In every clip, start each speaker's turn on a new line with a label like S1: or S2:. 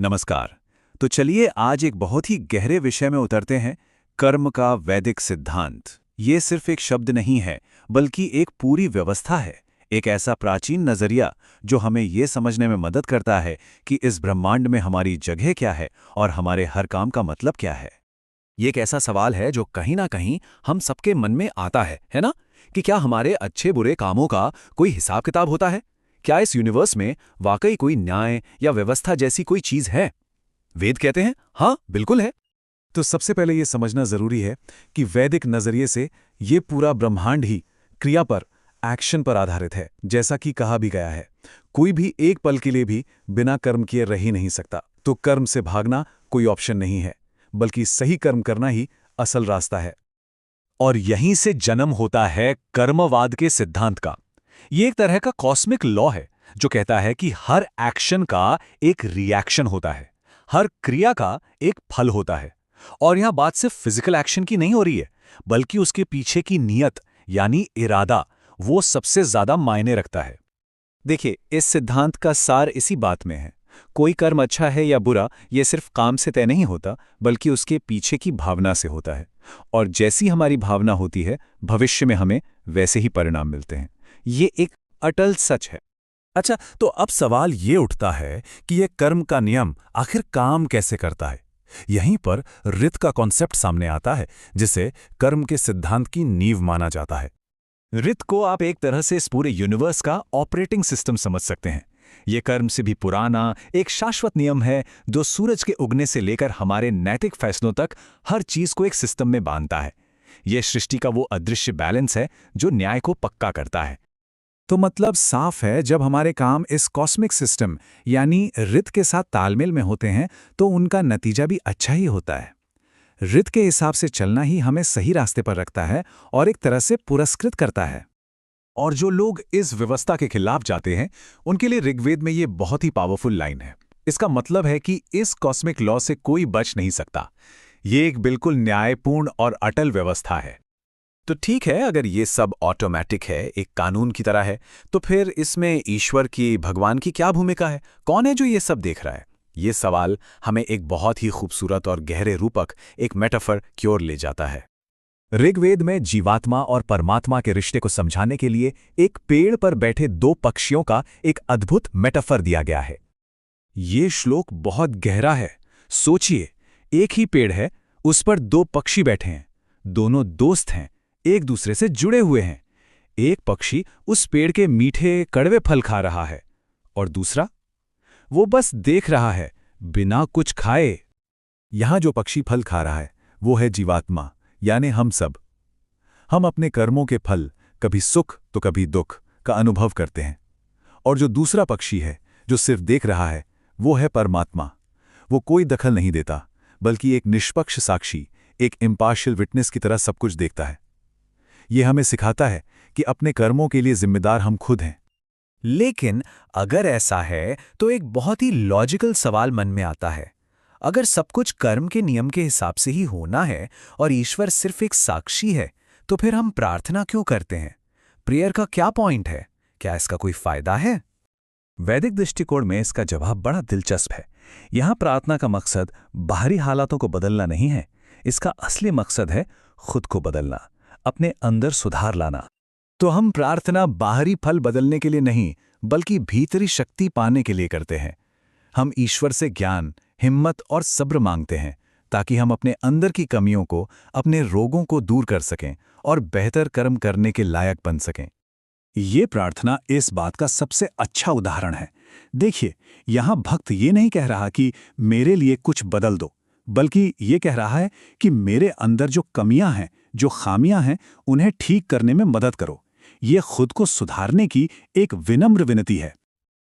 S1: नमस्कार। तो चलिए आज एक बहुत ही गहरे विषय में उतरते हैं, कर्म का वैदिक सिद्धांत। ये सिर्फ एक शब्द नहीं है, बल्कि एक पूरी व्यवस्था है, एक ऐसा प्राचीन नजरिया जो हमें ये समझने में मदद करता है कि इस ब्रह्मांड में हमारी जगह क्या है और हमारे हर काम का मतलब क्या है।
S2: ये एक ऐसा सवाल है जो कहीं ना कहीं हम सबके मन में आता है ना? कि क्या हमारे अच्छे बुरे कामों का कोई हिसाब किताब होता है? क्या इस यूनिवर्स में वाकई कोई न्याय या व्यवस्था जैसी कोई चीज है? वेद कहते हैं हाँ, बिल्कुल है।
S3: तो सबसे पहले ये समझना जरूरी है कि वैदिक नजरिए से ये पूरा ब्रह्मांड ही क्रिया पर, एक्शन पर आधारित है। जैसा कि कहा भी गया है, कोई भी एक पल के लिए भी बिना कर्म किए रह ही नहीं सकता। तो कर्म से भागना कोई ऑप्शन नहीं है, बल्कि सही कर्म करना ही असल रास्ता है।
S1: और यहीं से जन्म होता है कर्मवाद के सिद्धांत का। ये एक तरह का कॉस्मिक लॉ है जो कहता है कि हर एक्शन का एक रिएक्शन होता है, हर क्रिया का एक फल होता है। और यहां बात सिर्फ फिजिकल एक्शन की नहीं हो रही है, बल्कि उसके पीछे की नीयत यानी इरादा, वो सबसे ज्यादा मायने रखता है। देखिए, इस सिद्धांत का सार इसी बात में है। कोई कर्म अच्छा है या बुरा, ये सिर्फ काम से तय नहीं होता, बल्कि उसके पीछे की भावना से होता है। और जैसी हमारी भावना होती है, भविष्य में हमें वैसे ही परिणाम मिलते हैं। ये एक अटल सच है।
S3: अच्छा, तो अब सवाल ये उठता है कि ये कर्म का नियम आखिर काम कैसे करता है। यहीं पर ऋत का कॉन्सेप्ट सामने आता है, जिसे कर्म के सिद्धांत की नींव माना जाता है।
S1: ऋत को आप एक तरह से इस पूरे यूनिवर्स का ऑपरेटिंग सिस्टम समझ सकते हैं। ये कर्म से भी पुराना एक शाश्वत नियम है जो सूरज के उगने से लेकर हमारे नैतिक फैसलों तक हर चीज को एक सिस्टम में बांधता है। यह सृष्टि का वो अदृश्य बैलेंस है जो न्याय को पक्का करता है।
S3: तो मतलब साफ है, जब हमारे काम इस कॉस्मिक सिस्टम यानी ऋत के साथ तालमेल में होते हैं, तो उनका नतीजा भी अच्छा ही होता है। ऋत के हिसाब से चलना ही हमें सही रास्ते पर रखता है और एक तरह से पुरस्कृत करता है।
S1: और जो लोग इस व्यवस्था के खिलाफ जाते हैं, उनके लिए ऋग्वेद में ये बहुत ही पावरफुल लाइन है। इसका मतलब है कि इस कॉस्मिक लॉ से कोई बच नहीं सकता। ये एक बिल्कुल न्यायपूर्ण और अटल व्यवस्था है। तो ठीक है, अगर ये सब ऑटोमेटिक है, एक कानून की तरह है, तो फिर इसमें ईश्वर की, भगवान की क्या भूमिका है? कौन है जो ये सब देख रहा है? ये सवाल हमें एक बहुत ही खूबसूरत और गहरे रूपक, एक मेटाफर की ओर ले जाता है।
S3: ऋग्वेद में जीवात्मा और परमात्मा के रिश्ते को समझाने के लिए एक पेड़ पर बैठे दो पक्षियों का एक अद्भुत मेटाफर दिया गया है। ये श्लोक बहुत गहरा है। सोचिए, एक ही पेड़ है, उस पर दो पक्षी बैठे हैं, दोनों दोस्त हैं, एक दूसरे से जुड़े हुए हैं। एक पक्षी उस पेड़ के मीठे कड़वे फल खा रहा है और दूसरा, वो बस देख रहा है बिना कुछ खाए। यहां जो पक्षी फल खा रहा है वो है जीवात्मा, यानी हम सब। हम अपने कर्मों के फल, कभी सुख तो कभी दुख, का अनुभव करते हैं। और जो दूसरा पक्षी है जो सिर्फ देख रहा है, वो है परमात्मा। वो कोई दखल नहीं देता, बल्कि एक निष्पक्ष साक्षी, एक इम्पार्शियल विटनेस की तरह सब कुछ देखता है। ये हमें सिखाता है कि अपने कर्मों के लिए जिम्मेदार हम खुद हैं।
S2: लेकिन अगर ऐसा है तो एक बहुत ही लॉजिकल सवाल मन में आता है। अगर सब कुछ कर्म के नियम के हिसाब से ही होना है और ईश्वर सिर्फ एक साक्षी है, तो फिर हम प्रार्थना क्यों करते हैं? प्रेयर का क्या पॉइंट है? क्या इसका कोई फायदा है?
S3: वैदिक दृष्टिकोण में इसका जवाब बड़ा दिलचस्प है। यहां प्रार्थना का मकसद बाहरी हालातों को बदलना नहीं है। इसका असली मकसद है खुद को बदलना, अपने अंदर सुधार लाना।
S1: तो हम प्रार्थना बाहरी फल बदलने के लिए नहीं, बल्कि भीतरी शक्ति पाने के लिए करते हैं। हम ईश्वर से ज्ञान, हिम्मत और सब्र मांगते हैं, ताकि हम अपने अंदर की कमियों को, अपने रोगों को दूर कर सकें और बेहतर कर्म करने के लायक बन सकें।
S3: ये प्रार्थना इस बात का सबसे अच्छा उदाहरण है। देखिए, यहां भक्त ये नहीं कह रहा कि मेरे लिए कुछ बदल दो, बल्कि ये कह रहा है कि मेरे अंदर जो कमियां हैं, जो खामियां हैं, उन्हें ठीक करने में मदद करो। ये खुद को सुधारने की एक विनम्र विनती है।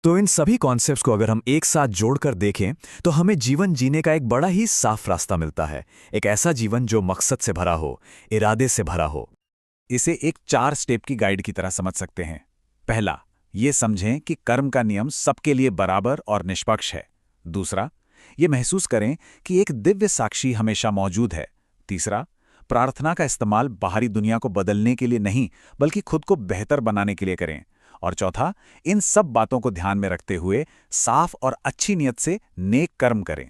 S2: तो इन सभी कॉन्सेप्ट्स को अगर हम एक साथ जोड़कर देखें, तो हमें जीवन जीने का एक बड़ा ही साफ रास्ता मिलता है। एक ऐसा जीवन जो मकसद से भरा हो, इरादे से भरा हो।
S1: इसे एक 4 स्टेप की गाइड की तरह समझ सकते हैं। पहला, ये समझें कि कर्म का नियम सबके लिए बराबर और निष्पक्ष है। दूसरा, ये महसूस करें कि एक दिव्य साक्षी हमेशा मौजूद है। तीसरा, प्रार्थना का इस्तेमाल बाहरी दुनिया को बदलने के लिए नहीं, बल्कि खुद को बेहतर बनाने के लिए करें।
S3: और चौथा, इन सब बातों को ध्यान में रखते हुए साफ और अच्छी नीयत से नेक कर्म करें।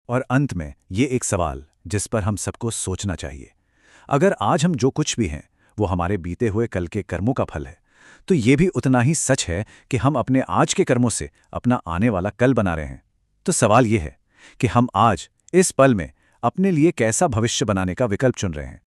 S3: और अंत में ये एक सवाल जिस पर हम सबको सोचना चाहिए, अगर आज हम जो कुछ भी हैं वो हमारे बीते हुए कल के कर्मों का फल है, तो ये भी उतना ही सच है कि हम अपने आज के कर्मों से अपना आने वाला कल बना रहे हैं। तो सवाल ये है कि हम आज इस पल में अपने लिए कैसा भविष्य बनाने का विकल्प चुन रहे हैं।